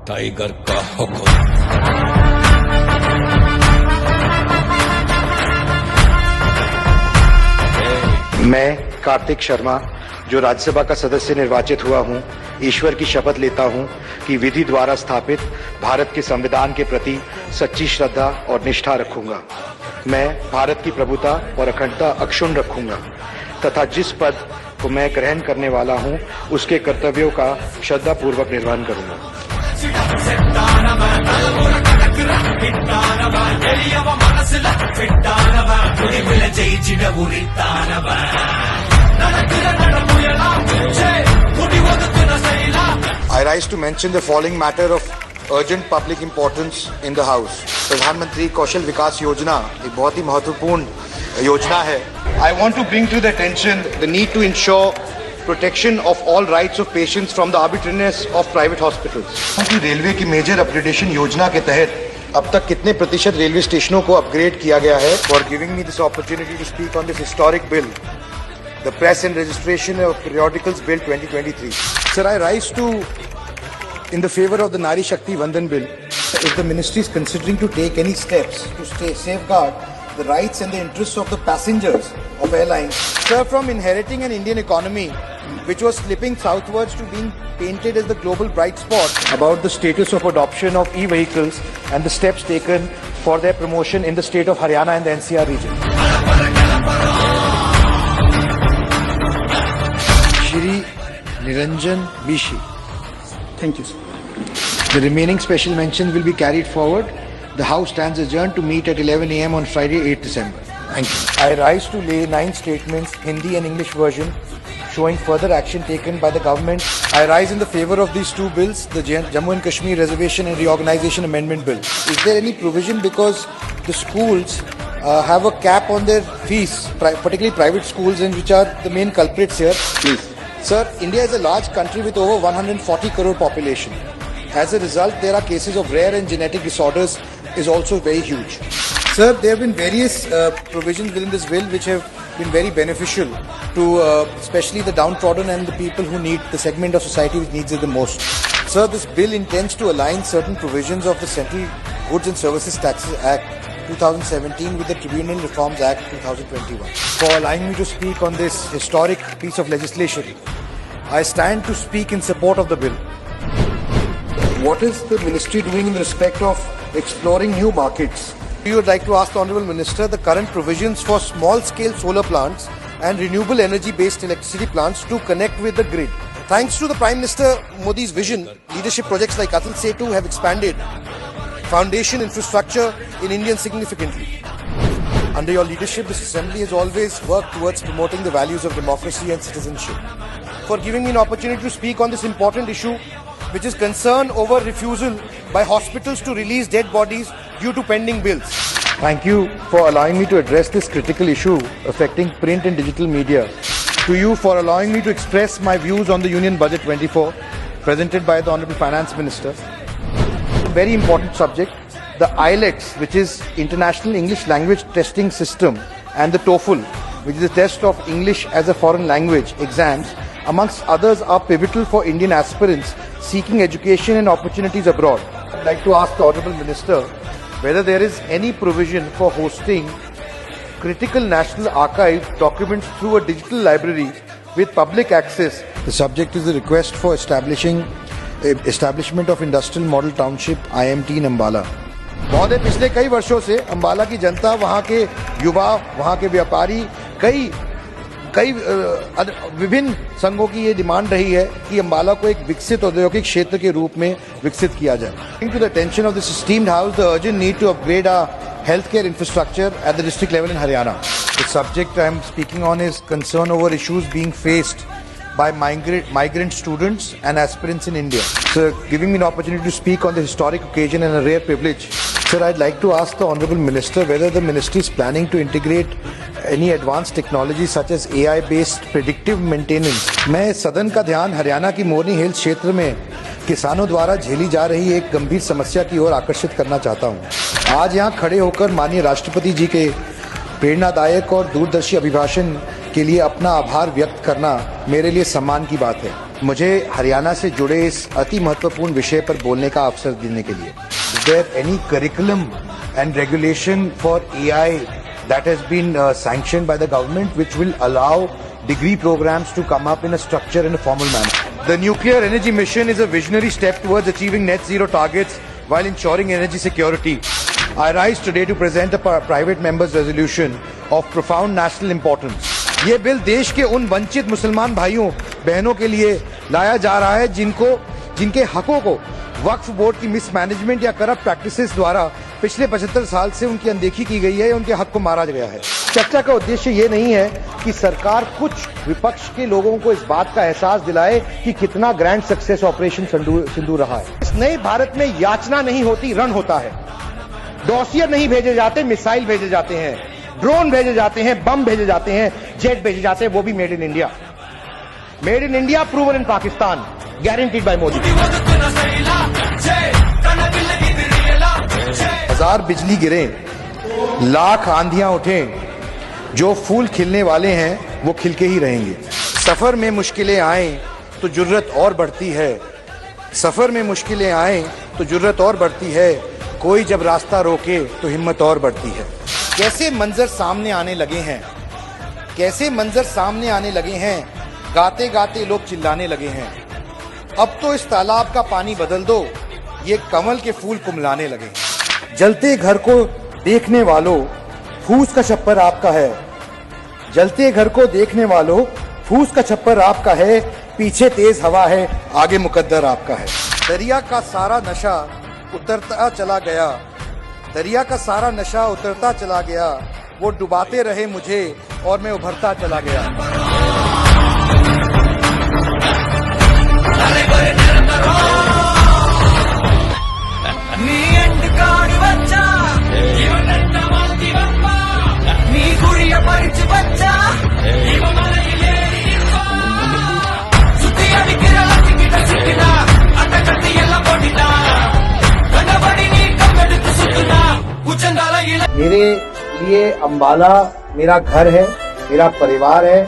Tiger का हुक्म। मैं कार्तिक शर्मा जो राज्यसभा का सदस्य निर्वाचित हुआ हूं, ईश्वर की शपथ लेता हूं कि विधि द्वारा स्थापित भारत के संविधान के प्रति सच्ची श्रद्धा और निष्ठा रखूंगा। मैं भारत की प्रभुता और अखंडता अक्षुण्ण रखूंगा तथा जिस पद को मैं ग्रहण करने वाला हूं उसके कर्तव्यों का श्रद्धापूर्वक निर्वहन करूंगा। I rise to mention the following matter of urgent public importance in the House. प्रधानमंत्री कौशल विकास योजना एक बहुत ही महत्वपूर्ण योजना है। I want to bring to the attention the need to ensure protection of all rights of patients from the arbitrariness of private hospitals. Railway की major upgradation योजना के तहत अब तक कितने प्रतिशत रेलवे स्टेशनों को अपग्रेड किया गया है? For giving me this opportunity to speak on this historic bill, the Press and Registration of Periodicals Bill 2023. Sir, I rise in the favor of the Nari Shakti Vandan Bill. If the ministry is considering to take any steps to safeguard the rights and the interests of the passengers of airlines, sir, from inheriting an Indian economy which was slipping southwards to being painted as the global bright spot, about the status of adoption of e-vehicles and the steps taken for their promotion in the state of Haryana and the NCR region. Shri Niranjan Bishi. Thank you, sir. The remaining special mentions will be carried forward. The House stands adjourned to meet at 11 a.m. on Friday, 8 December. Thank you. I rise to lay 9 statements, Hindi and English version, showing further action taken by the government. I rise in the favor of these two bills, the Jammu and Kashmir Reservation and Reorganization Amendment Bill. Is there any provision, because the schools have a cap on their fees, particularly private schools, and which are the main culprits here? Please. Sir, India is a large country with over 140 crore population. As a result, there are cases of rare and genetic disorders is also very huge. Sir, there have been various provisions within this bill which have been very beneficial to especially the downtrodden and the people who need the segment of society which needs it the most. Sir, this bill intends to align certain provisions of the Central Goods and Services Taxes Act 2017 with the Tribunal Reforms Act 2021. For allowing me to speak on this historic piece of legislation, I stand to speak in support of the bill. What is the ministry doing in respect of exploring new markets? We would like to ask the Honourable Minister the current provisions for small-scale solar plants and renewable energy-based electricity plants to connect with the grid. Thanks to the Prime Minister Modi's vision, leadership projects like Atal Setu have expanded foundation infrastructure in India significantly. Under your leadership, this Assembly has always worked towards promoting the values of democracy and citizenship. For giving me an opportunity to speak on this important issue, which is concern over refusal by hospitals to release dead bodies due to pending bills. Thank you for allowing me to address this critical issue affecting print and digital media. To you for allowing me to express my views on the Union Budget 24 presented by the Honourable Finance Minister. Very important subject, the IELTS, which is International English Language Testing System, and the TOEFL, which is a test of English as a foreign language exams, amongst others, are pivotal for Indian aspirants seeking education and opportunities abroad. I'd like to ask the Honourable Minister whether there is any provision for hosting critical national archive documents through a digital library with public access. The subject is the request for establishment of Industrial Model Township IMT in Ambala. महोदय, पिछले कई वर्षों से अंबाला की जनता, वहाँ के युवा, वहाँ के व्यापारी, कई विभिन्न संघों की ये डिमांड रही है कि अंबाला को एक विकसित औद्योगिक क्षेत्र के रूप में विकसित किया जाए. Bringing to the attention of this esteemed House the urgent need to upgrade our healthcare infrastructure at the district level in Haryana. The subject I am speaking on is concern over issues being faced by migrant students and aspirants in India. Sir, giving me an opportunity to speak on the historic occasion and a rare privilege. Sir, I'd like to ask the Honourable Minister whether the Ministry is planning to integrate any advanced technology such as AI-based predictive maintenance. मैं सदन का ध्यान हरियाणा की मोरनी hills क्षेत्र में किसानों द्वारा झेली जा रही एक गंभीर समस्या की ओर आकर्षित करना चाहता हूं. आज यहां खड़े होकर माननीय राष्ट्रपति जी के प्रेरणादायक और दूरदर्शी अभिभाषण के लिए अपना आभार व्यक्त करना मेरे लिए सम्मान की बात है. मुझे हरियाणा से जुड़े इस अति महत्वपूर्ण विषय पर बोलने का अवसर देने के लिए। Is there any curriculum and regulation for AI that has been sanctioned by the government which will allow degree programs to come up in a structured and a formal manner? The nuclear energy mission is a visionary step towards achieving net zero targets while ensuring energy security. I rise today to present a private member's resolution of profound national importance. ये bill देश के उन वंचित मुसलमान भाइयों बहनों के लिए लाया जा रहा है जिनके हकों को वक्फ बोर्ड की मिसमैनेजमेंट या करप्ट प्रैक्टिसेस द्वारा पिछले 75 साल से उनकी अनदेखी की गई है या उनके हक को मारा गया है। चर्चा का उद्देश्य ये नहीं है कि सरकार कुछ विपक्ष के लोगों को इस बात का एहसास दिलाए कि कितना ग्रैंड सक्सेस ऑपरेशन सिंदूर रहा है। इस नए भारत में याचना नहीं होती, रण होता है। डॉसियर नहीं भेजे जाते, मिसाइल भेजे जाते हैं, ड्रोन भेजे जाते हैं, बम भेजे जाते हैं, जेट भेजे जाते हैं, वो भी made in India. Made in India, proven in Pakistan, guaranteed bye Modi. हजार बिजली गिरे, लाख आंधियां उठें, जो फूल खिलने वाले हैं वो खिलके ही रहेंगे। सफर में मुश्किलें आएं तो जुर्रत और बढ़ती है, सफर में मुश्किलें आएं तो जुर्रत और बढ़ती है, कोई जब रास्ता रोके तो हिम्मत और बढ़ती है। कैसे मंजर सामने आने लगे हैं, कैसे मंजर सामने आने लगे हैं, गाते गाते लोग चिल्लाने लगे हैं। अब तो इस तालाब का पानी बदल दो, ये कमल के फूल कुमलाने लगे हैं। जलते घर को देखने वालों, फूस का छप्पर आपका है। जलते घर को देखने वालों, फूस का छप्पर आपका है, पीछे तेज हवा है, आगे मुकद्दर आपका है। दरिया का सारा नशा उतरता चला गया, दरिया का सारा नशा उतरता चला गया, वो डुबाते रहे मुझे और मैं उभरता चला गया। मेरे लिए अंबाला मेरा घर है, मेरा परिवार है।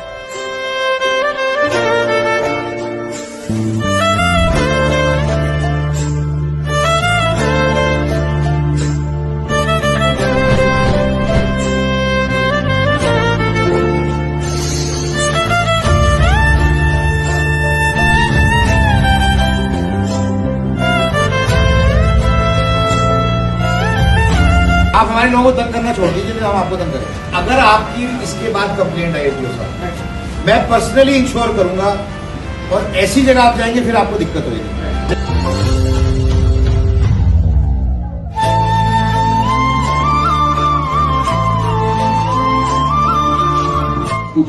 आप हमारे लोगों को तंग करना छोड़ दीजिए, हम आपको तंग करेंगे। अगर आपकी इसके बाद कंप्लेंट आई है साहब, मैं पर्सनली इंश्योर करूंगा और ऐसी जगह आप जाएंगे फिर आपको दिक्कत होगी।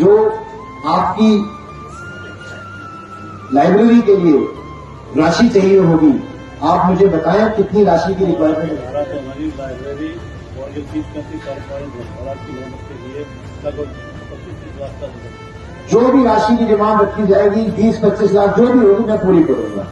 जो आपकी लाइब्रेरी के लिए राशि चाहिए होगी, आप मुझे बताएं कितनी राशि की रिक्वायरमेंट है। हमारी लाइब्रेरी और जो 30-35 की मदद के लिए लगभग 25-30 लाख का बजट। जो भी राशि की डिमांड रखी जाएगी, 20-25 लाख जो भी होगी मैं पूरी करूंगा।